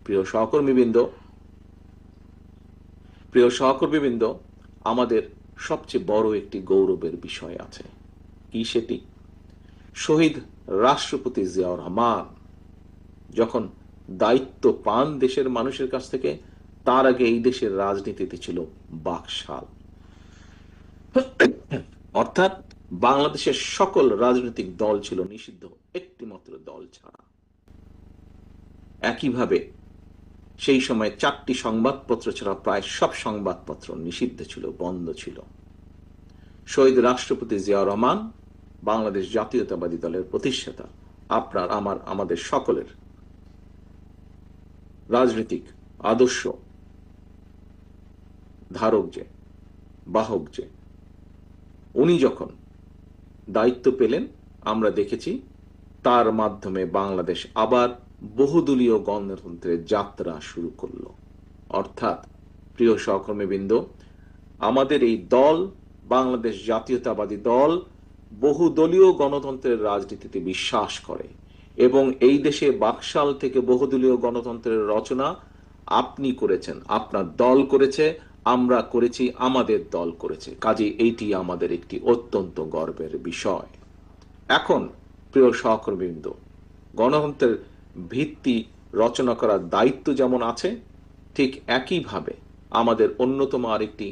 প্রিয় সহকর্মীবৃন্দ, আমাদের সবচেয়ে বড় একটি গৌরবের বিষয় আছে। কি সেটি? শহীদ রাষ্ট্রপতি জিয়াউর রহমান যখন দায়িত্ব পান দেশের মানুষের কাছ থেকে, তার আগে এই দেশের রাজনীতিতে ছিল বাকশাল। অর্থাৎ বাংলাদেশের সকল রাজনৈতিক দল ছিল নিষিদ্ধ, একটি মাত্র দল ছাড়া। একইভাবে সেই সময় 4টি সংবাদপত্র ছাড়া প্রায় সব সংবাদপত্র নিষিদ্ধ ছিল, বন্ধ ছিল। শহীদ রাষ্ট্রপতি জিয়াউর রহমান বাংলাদেশ জাতীয়তাবাদী দলের প্রতিষ্ঠাতা, আপনার আমাদের সকলের রাজনৈতিক আদর্শ ধারক যে, বাহক যে, উনি যখন দায়িত্ব পেলেন, আমরা দেখেছি তার মাধ্যমে বাংলাদেশ আবার বহুদলীয় গণতন্ত্রের যাত্রা শুরু করলো। অর্থাৎ প্রিয় সহকর্মীবৃন্দ, আমাদের এই দল, বাংলাদেশ জাতীয়তাবাদী দল, বহুদলীয় গণতন্ত্রের রাজনীতিতে বিশ্বাস করে এবং এই দেশে বাকশাল থেকে বহুদলীয় গণতন্ত্রের রচনা আপনি করেছেন, আপনার দল করেছে, আমরা করেছি, আমাদের দল করেছে। কাজে এইটি আমাদের একটি অত্যন্ত গর্বের বিষয়। এখন প্রিয় সহকর্মীবৃন্দ, গণতন্ত্রের ভিত্তি রচনা করার দায়িত্ব যেমন আছে, ঠিক একইভাবে আমাদের অন্যতম আরেকটি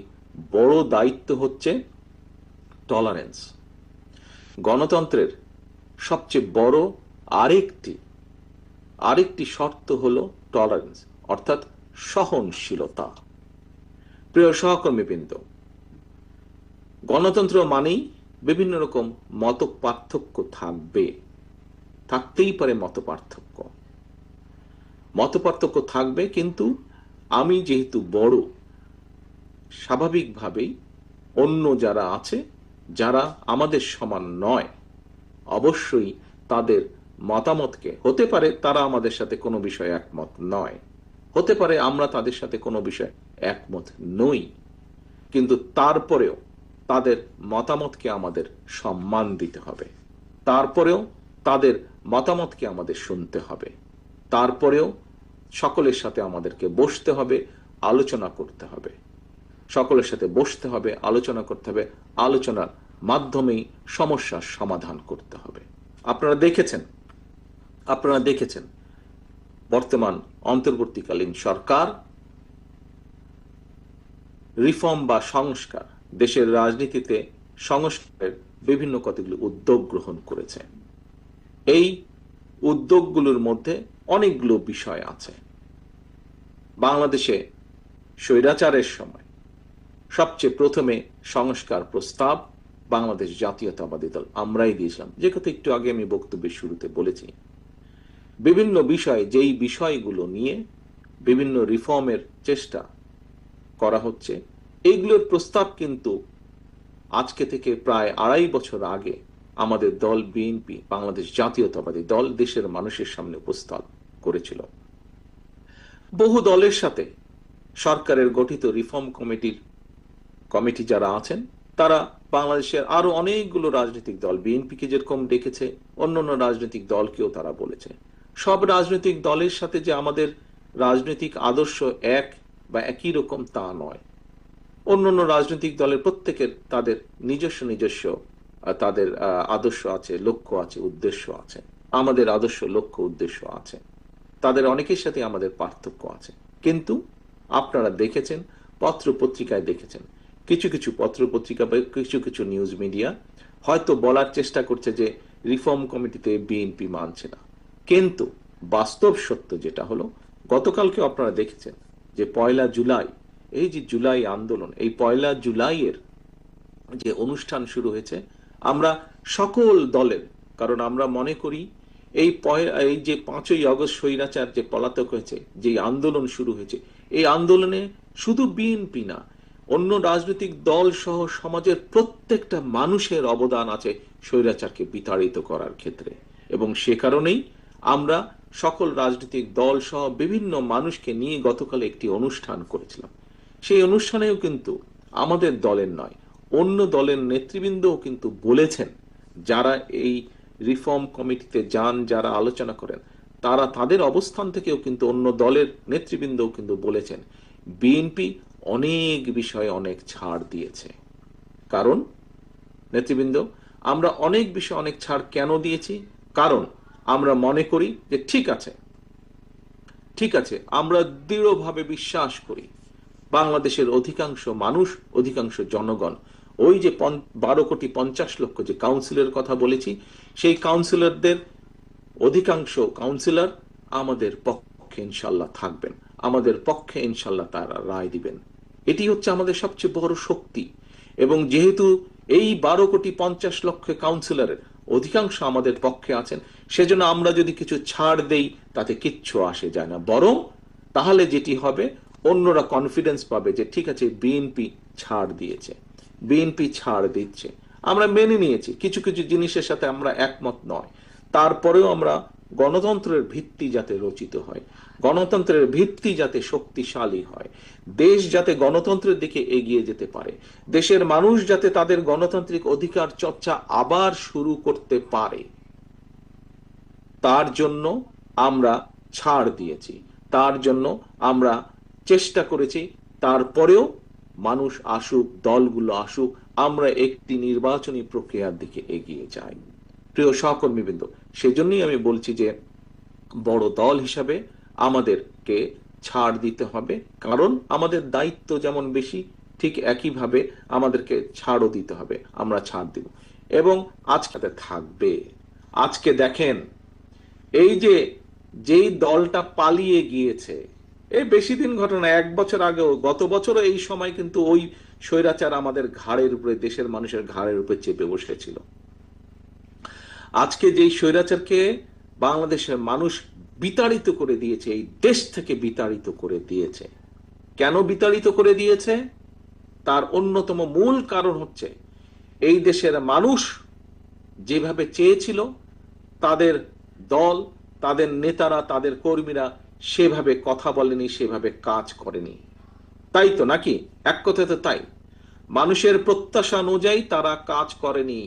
বড় দায়িত্ব হচ্ছে টলারেন্স। গণতন্ত্রের সবচেয়ে বড় আরেকটি শর্ত হলো টলারেন্স, অর্থাৎ সহনশীলতা। প্রিয় সহকর্মীবৃন্দ, গণতন্ত্র মানেই বিভিন্ন রকম মত পার্থক্য থাকতেই পারে। মত পার্থক্য থাকবে, কিন্তু আমি যেহেতু বড়, স্বাভাবিকভাবেই অন্য যারা আছে, যারা আমাদের সমান নয়, অবশ্যই তাদের মতামতকে, হতে পারে তারা আমাদের সাথে কোনো বিষয়ে একমত নয়, হতে পারে আমরা তাদের সাথে কোনো বিষয়ে একমত নই, কিন্তু তারপরেও তাদের মতামতকে আমাদের সম্মান দিতে হবে, তারপরেও তাদের মতামতকে আমাদের শুনতে হবে, তারপরেও সকলের সাথে আমাদেরকে বসতে হবে, আলোচনা করতে হবে, সকলের সাথে বসতে হবে, আলোচনা করতে হবে, আলোচনার মাধ্যমেই সমস্যার সমাধান করতে হবে। আপনারা দেখেছেন বর্তমান অন্তর্বর্তীকালীন সরকার রিফর্ম বা সংস্কার, দেশের রাজনীতিতে সংস্কারের বিভিন্ন কতগুলো উদ্যোগ গ্রহণ করেছে। এই উদ্যোগগুলোর মধ্যে অনেকগুলো বিষয় আছে। বাংলাদেশে স্বৈরাচারের সময় সবচেয়ে প্রথমে সংস্কার প্রস্তাব বাংলাদেশ জাতীয়তাবাদী দল আমরাই দিয়েছিলাম, যে কথা একটু আগে আমি বক্তব্যের শুরুতে বলেছি। বিভিন্ন বিষয়, যেই বিষয়গুলো নিয়ে বিভিন্ন রিফর্মের চেষ্টা করা হচ্ছে, এইগুলোর প্রস্তাব কিন্তু আজকে থেকে প্রায় 2.5 বছর আগে আমাদের দল বিএনপি, বাংলাদেশ জাতীয়তাবাদী দল, দেশের মানুষের সামনে উপস্থাপন করেছিল। বহু দলের সাথে সরকারের গঠিত রিফর্ম কমিটি যারা আছেন, তারা বাংলাদেশের আরো অনেকগুলো রাজনৈতিক দল, বিএনপিকে যেরকম ডেকেছে, অন্যান্য রাজনৈতিক দলকেও তারা বলেছে। সব রাজনৈতিক দলের সাথে যে আমাদের রাজনৈতিক আদর্শ এক বা একই রকম তা নয়। অন্যান্য রাজনৈতিক দলের প্রত্যেকের তাদের নিজস্ব তাদের আদর্শ আছে, লক্ষ্য আছে, উদ্দেশ্য আছে। আমাদের আদর্শ, লক্ষ্য, উদ্দেশ্য আছে, তাদের অনেকের সাথে আমাদের পার্থক্য আছে। কিন্তু আপনারা দেখেছেন, পত্র পত্রিকায় দেখেছেন, কিছু পত্র পত্রিকা বা কিছু নিউজ মিডিয়া হয়তো বলার চেষ্টা করছে যে রিফর্ম কমিটিতে বিএনপি মানছে না। কিন্তু বাস্তব সত্য যেটা হলো, গতকালকে আপনারা দেখেছেন যে 1 জুলাই, এই যে জুলাই আন্দোলন, এই 1 জুলাইয়ের যে অনুষ্ঠান শুরু হয়েছে, আমরা সকল দলের, কারণ আমরা মনে করি এই যে 5ই আগস্ট স্বৈরাচার যে পলাতক হয়েছে, যে আন্দোলন শুরু হয়েছে, এই আন্দোলনে শুধু বিএনপি না, অন্য রাজনৈতিক দল সহ সমাজের প্রত্যেকটা মানুষের অবদান আছে স্বৈরাচারকে বিতাড়িত করার ক্ষেত্রে। এবং সে কারণেই আমরা সকল রাজনৈতিক দল সহ বিভিন্ন মানুষকে নিয়ে গতকাল একটি অনুষ্ঠান করেছিলাম। সেই অনুষ্ঠানেও কিন্তু আমাদের দলের নয়, অন্য দলের নেতৃবৃন্দও কিন্তু বলেছেন, যারা এই রিফর্ম কমিটিতে যান, যারা আলোচনা করেন, তারা তাদের অবস্থান থেকেও কিন্তু অন্য দলের নেতৃবৃন্দও কিন্তু বলেছেন বিএনপি অনেক বিষয়ে অনেক ছাড় দিয়েছে। কারণ নেতৃবৃন্দ, আমরা অনেক বিষয়ে অনেক ছাড় কেন দিয়েছি? কারণ আমরা মনে করি যে ঠিক আছে, আমরা দৃঢ়ভাবে বিশ্বাস করি বাংলাদেশের অধিকাংশ মানুষ, অধিকাংশ জনগণ, ওই যে 12,50,00,000 যে কাউন্সিলর কথা বলেছি, সেই কাউন্সিলরদের অধিকাংশ কাউন্সিলর আমাদের পক্ষে ইনশাল্লাহ থাকবেন, আমাদের পক্ষে ইনশাল্লাহ তারা রায় দিবেন। এটি হচ্ছে আমাদের সবচেয়ে বড় শক্তি। এবং যেহেতু এই 12,50,00,000 কাউন্সিলরের অধিকাংশ আমাদের পক্ষে আছেন, সেজন্য আমরা যদি কিছু ছাড় দেই তাতে কিচ্ছু আসে যায় না। বরং তাহলে যেটি হবে, অন্যরা কনফিডেন্স পাবে যে ঠিক আছে, বিএনপি ছাড় দিয়েছে, বিএনপি ছাড় দিচ্ছে। আমরা মেনে নিয়েছি, কিছু কিছু জিনিসের সাথে আমরা একমত নয়, তারপরেও আমরা গণতন্ত্রের ভিত্তি যাতে রচিত হয়, গণতন্ত্রের ভিত্তি যাতে শক্তিশালী হয়, দেশ যাতে গণতন্ত্রের দিকে এগিয়ে যেতে পারে, দেশের মানুষ যাতে তাদের গণতান্ত্রিক অধিকার চর্চা আবার শুরু করতে পারে, তার জন্য আমরা ছাড় দিয়েছি, তার জন্য আমরা চেষ্টা করেছি। তারপরেও মানুষ আসুক, দলগুলো আসুক, আমরা একটি নির্বাচনী প্রক্রিয়ার দিকে এগিয়ে যাই। প্রিয় সহকর্মীবৃন্দ, সেজন্যই আমি বলছি যে বড় দল হিসাবে আমাদেরকে ছাড় দিতে হবে, কারণ আমাদের দায়িত্ব যেমন বেশি, ঠিক একইভাবে আমাদেরকে ছাড়ও দিতে হবে। আমরা ছাড় দিব এবং আজকে থাকবে। আজকে দেখেন, এই যে যেই দলটা পালিয়ে গিয়েছে, এই বেশি দিন ঘটনা, 1 বছর আগেও, গত বছরও এই সময় কিন্তু ওই স্বৈরাচার আমাদের ঘাড়ের উপরে, দেশের মানুষের ঘাড়ের উপরে চেপে বসেছিল। আজকে যেই স্বৈরাচারকে বাংলাদেশের মানুষ বিতাড়িত করে দিয়েছে, এই দেশ থেকে বিতাড়িত করে দিয়েছে। কেন বিতাড়িত করে দিয়েছে? তার অন্যতম মূল কারণ হচ্ছে এই দেশের মানুষ যেভাবে চেয়েছিল, তাদের দল, তাদের নেতারা, তাদের কর্মীরা সেভাবে কথা বলেনি, সেভাবে কাজ করেনি। তাই তো নাকি? এক কথায় তো তাই, মানুষের প্রত্যাশা অনুযায়ী তারা কাজ করেনি।